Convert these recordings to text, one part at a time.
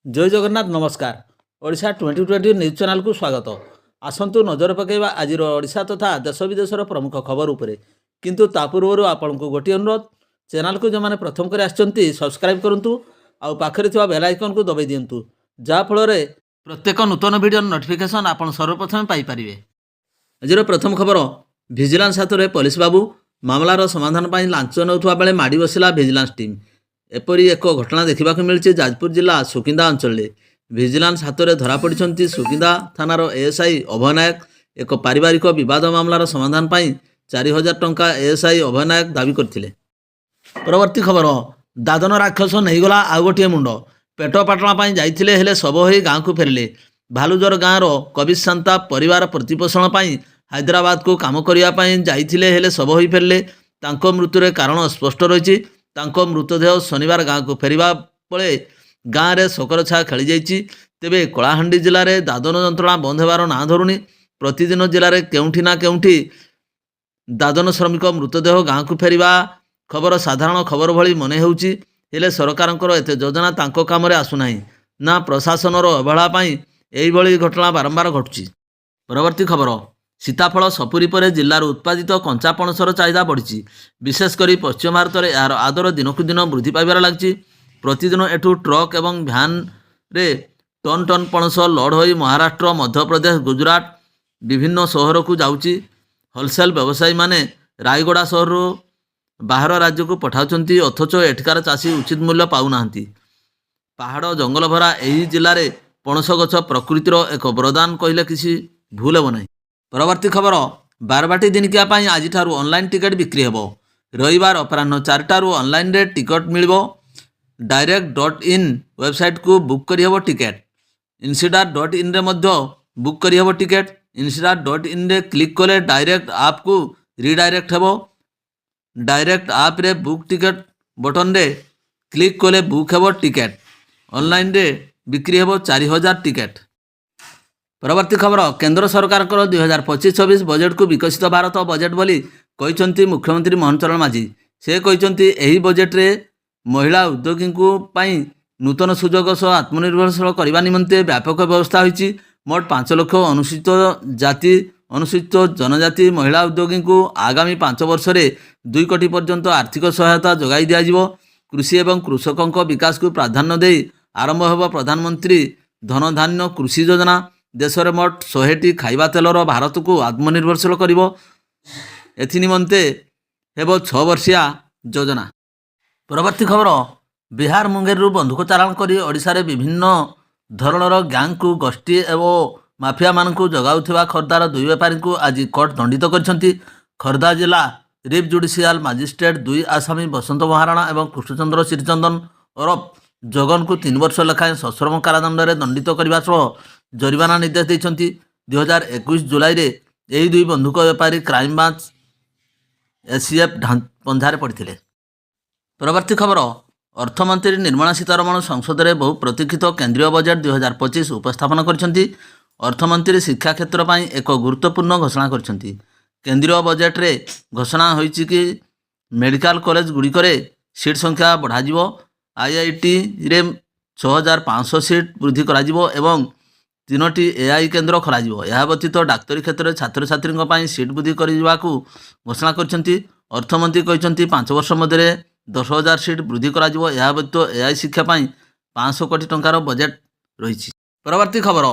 जय जगन्नाथ नमस्कार। Odisha 2020 news channel को स्वागत। आसंतु नजर पकेबा आज ओडिशा तथा देश विदेशर प्रमुख खबर उपरे। किंतु ता पूर्व आपण को गोटे अनुरोध, चैनल को जो मैंने प्रथम कर सब्सक्राइब करूँ आउ पाखरे थिबा बेल आइकन को दबाई दिंतु जहाँ फल प्रत्येक नूतन वीडियो नोटिफिकेशन आपण सर्वप्रथम पाइपर। आज प्रथम खबर, भिजिलांस हाथ में पुलिस बाबू मामलार समाधान पर लांच नौथुवा बेले माड़ी बसिला भिजिलांस टीम। एपरी एक घटना देखा मिली जाजपुर जिला सुकिंदा अंचल। भिजिलांस हाथ में धरा पड़ी सुकिंदा थानार एएसआई अभय नायक। एक पारिवारिक विवाद मामलार समाधान पर 4000 टंका एएसआई अभय नायक दाबी करथिले। परवर्ती खबर, दादन राक्षस नहींगला आउ गोटे मुंड। पेट पाटणा जाइथिले हेले शब होई गाँव को फेरिले। भालुजर गाँवर कविश शांता परिवार प्रतिपोषण पर हैदराबाद को काम करने जाइथिले हेले शब होई फेरिले। तांको मृत्युर कारण स्पष्ट रही। तांको मृतदेह शनिवार गाँव को फेरिबा बेले गाँव में शोकर छा खेली जाइछि। तेबे कलाहांडी जिले में दादन जंत्रणा बंद होबार ना धरुनी। प्रतिदिन जिले में केउठी ना केउठी दादन श्रमिक मृतदेह गाँव को फेरिबा खबर साधारण खबर भली मने होउछि। हेले सरकारंकर एते योजना तांको कामरे आसुनाही ना प्रशासनर अवहेला पई एही भली घटना बारंबार घटुछि। परवर्ती खबर, सीताफल सपुरी पर जिलार उत्पादित कंचा पणसर चाहिदा बढ़ी। विशेषकर पश्चिम भारत में यार आदर दिनकू दिन वृद्धि पाइबार लगी। प्रतिदिन एठू ट्रक एवं भ्यान रे टन टन पणस लोड हो महाराष्ट्र, मध्यप्रदेश, गुजरात विभिन्न सहर को जाउची। होलसेल व्यवसायी माने रायगड़ा सहर बाहर राज्य को पठाउछंती, अथच एठिकार चाषी उचित मूल्य पाउना। पहाड़ जंगल भरा यही जिले में पणस गछ प्रकृतिर एक वरदान कहले किसी भूल हेब नहीं। परवर्ती खबर, बारबाटी दिनिकिया आज ऑनलाइन टिकेट बिक्री हेब। रविवार अपराह्न 4 ऑनलाइन रे टिकट मिलिबो। direct.in वेबसाइट को बुक करी हेबो टिकेट। insida.in रे मध्य बुक करी हेबो टिकेट। insida.in रे क्लिक कले डायरेक्ट आप को रिडायरेक्ट हेबो। डायरेक्ट आप रे बुक टिकेट बटन रे क्लिक कले बुक हेबो टिकेट। ऑनलाइन रे बिक्री हेबो 4000 टिकेट। परवर्ती खबर, केंद्र सरकार 2025-26 बजेट को विकसित भारत बजेट बोली कहते मुख्यमंत्री मोहन चरण माझी। से कहते यही बजेट रे महिला उद्योगी नूतन सुजोग सह आत्मनिर्भरशील करने निमंते व्यापक व्यवस्था होती। मोट 5 लाख अनुसूचित जाति अनुसूचित जनजाति महिला उद्योगी को आगामी 5 वर्ष में 2 कोटी पर्यंत आर्थिक सहायता जोगाई दिज्व। कृषि एवं कृषकों विकास को प्राधान्य दे आरंभ होब प्रधानमंत्री धन धान्य कृषि योजना। देश में मोट 100टी खाइबा तेलर भारत को आत्मनिर्भरशील करिवो। एथि निमंते हेबो 6 वर्षिया योजना। परवर्ती खबर, बिहार मुंगेर बंधुक चालाण करी ओडिशा रे विभिन्न धरणर गैंग को गोष्ठी एवं माफिया मान जगाउथिबा खर्दार 2 व्यापारी को आज कोर्ट दंडित करछंती। खर्दा जिला रिफ जुडिशियाल मजिस्ट्रेट 2 आसामी बसंत महाराणा एवं कृष्णचंद्र श्रीचंदन ओरफ जगन को 3 वर्ष लेखाएं सश्रम कारादंड में दंडित करने सह जरिमाना निर्देश देइछंती। 2021 जुलाई रे यही 2 बंधुक व्यापारी क्राइम ब्रांच एसीएफ पंझारे पड़ते। परवर्ती खबर, अर्थमंत्री निर्मला सीतारमण संसद में बहु प्रतीक्षित केंद्रीय बजेट 2025 उपस्थापन करछंती। अर्थमंत्री शिक्षा क्षेत्र पर एक गुरुत्वपूर्ण घोषणा करछंती। केंद्रीय बजेट रे घोषणा होईछि कि मेडिकल कॉलेज गुड़िकरे सीट संख्या बढ़ाजिवो। आईआईटी रे 6500 सीट वृद्धि कराजिवो एवं 3टी एआई केन्द्र खोलाजिवो। यह व्यतीत डाक्तरी क्षेत्र में छात्र छात्री सीट वृद्धि करने घोषणा करछंती। अर्थमंत्री कहते 5 वर्ष मध्य 10,000 सीट वृद्धि कराजिवो। यह व्यतीत एआई शिक्षा 500 कोटी टंकार बजेट रही। परवर्ती खबर,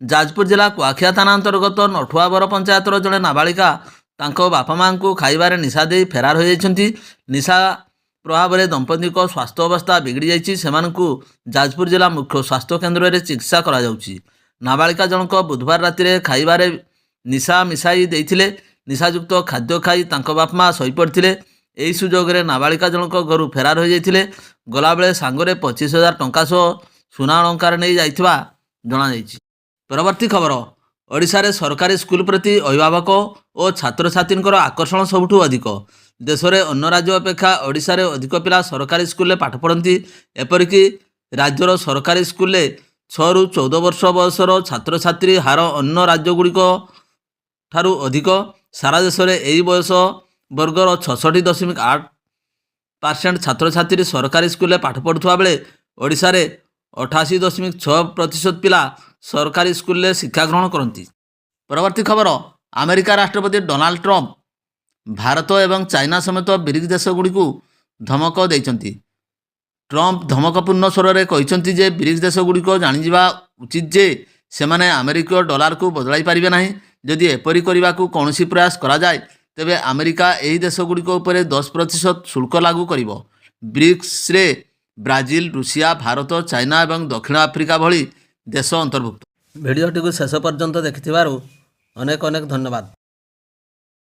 जाजपुर जिला कुआखिया थाना अंतर्गत नठुआबर पंचायतर जड़े नाबालिका तांको बापा माँ को खाइबारे निशा दे फेरार हो जाइछंती। निशा प्रभाव में दंपति को स्वास्थ्य अवस्था बिगड़ी जाइछि। सेमानकु जाजपुर जिला मुख्य स्वास्थ्य केन्द्र में चिकित्सा करा जाउछि। नाबालिका जनक बुधवार राति खाइबारे निशा मिसाई देइथिले। निशायुक्त खाद्य खाई तांको बाप माँ शोई पड़थिले। एही सुजोग रे नाबालिका जनक घरु फेरार हो जाइथिले। गला बेले सांगरे 25,000 टंका सह सुना अलंकार नहीं जाइथिबा जणा जाइछि। परवर्ती खबर, ओडिशा रे सरकारी स्कूल प्रति अभिभावक और छात्र छात्री आकर्षण सबुठु अधिक। देश में अन्य राज्य अपेक्षा ओडिशा रे अधिक पिला सरकारी स्कूल में पाठ पढ़ती। एपरिक राज्यर सरकारी स्कूल 6 ରୁ 14 वर्ष बयसर छात्र छात्री हार अन्य राज्यगुड़िक ठारू अधिक। सारा देश में यही बयस वर्गर 66.8% छात्र छात्री सरकारी स्कूल में पाठ पढ़ुवा बेले ओडिशा रे 88.6% ପିଲା ସରକାରୀ ସ୍କୁଲରେ ଶିକ୍ଷା ଗ୍ରହଣ କରନ୍ତି। ପରବର୍ତ୍ତୀ ଖବର, ଆମେରିକା ରାଷ୍ଟ୍ରପତି ଡୋନାଲ୍ଡ ଟ୍ରମ୍ପ ଭାରତ ଏବଂ ଚାଇନା ସମେତ ବ୍ରିକ୍ସ ଦେଶଗୁଡ଼ିକୁ ଧମକ ଦେଇଛନ୍ତି। ଟ୍ରମ୍ପ ଧମକପୂର୍ଣ୍ଣ ସ୍ୱରରେ କହିଛନ୍ତି ଯେ ବ୍ରିକ୍ସ ଦେଶଗୁଡ଼ିକ ଜାଣିଯିବା ଉଚିତ ଯେ ସେମାନେ ଆମେରିକୀୟ ଡଲାରକୁ ବଦଳାଇ ପାରିବେ ନାହିଁ। ଯଦି ଏପରି କରିବାକୁ କୌଣସି ପ୍ରୟାସ କରାଯାଏ ତେବେ ଆମେରିକା ଏହି ଦେଶଗୁଡ଼ିକ ଉପରେ 10% ଶୁଳ୍କ ଲାଗୁ କରିବ। ବ୍ରିକ୍ସରେ ବ୍ରାଜିଲ, ରୁଷିଆ, ଭାରତ, ଚାଇନା ଏବଂ ଦକ୍ଷିଣ ଆଫ୍ରିକା ଭଳି ଦେଶ ଅନ୍ତର୍ଭୁକ୍ତ। ଭିଡ଼ିଓଟିକୁ ଶେଷ ପର୍ଯ୍ୟନ୍ତ ଦେଖିଥିବାରୁ ଅନେକ ଅନେକ ଧନ୍ୟବାଦ।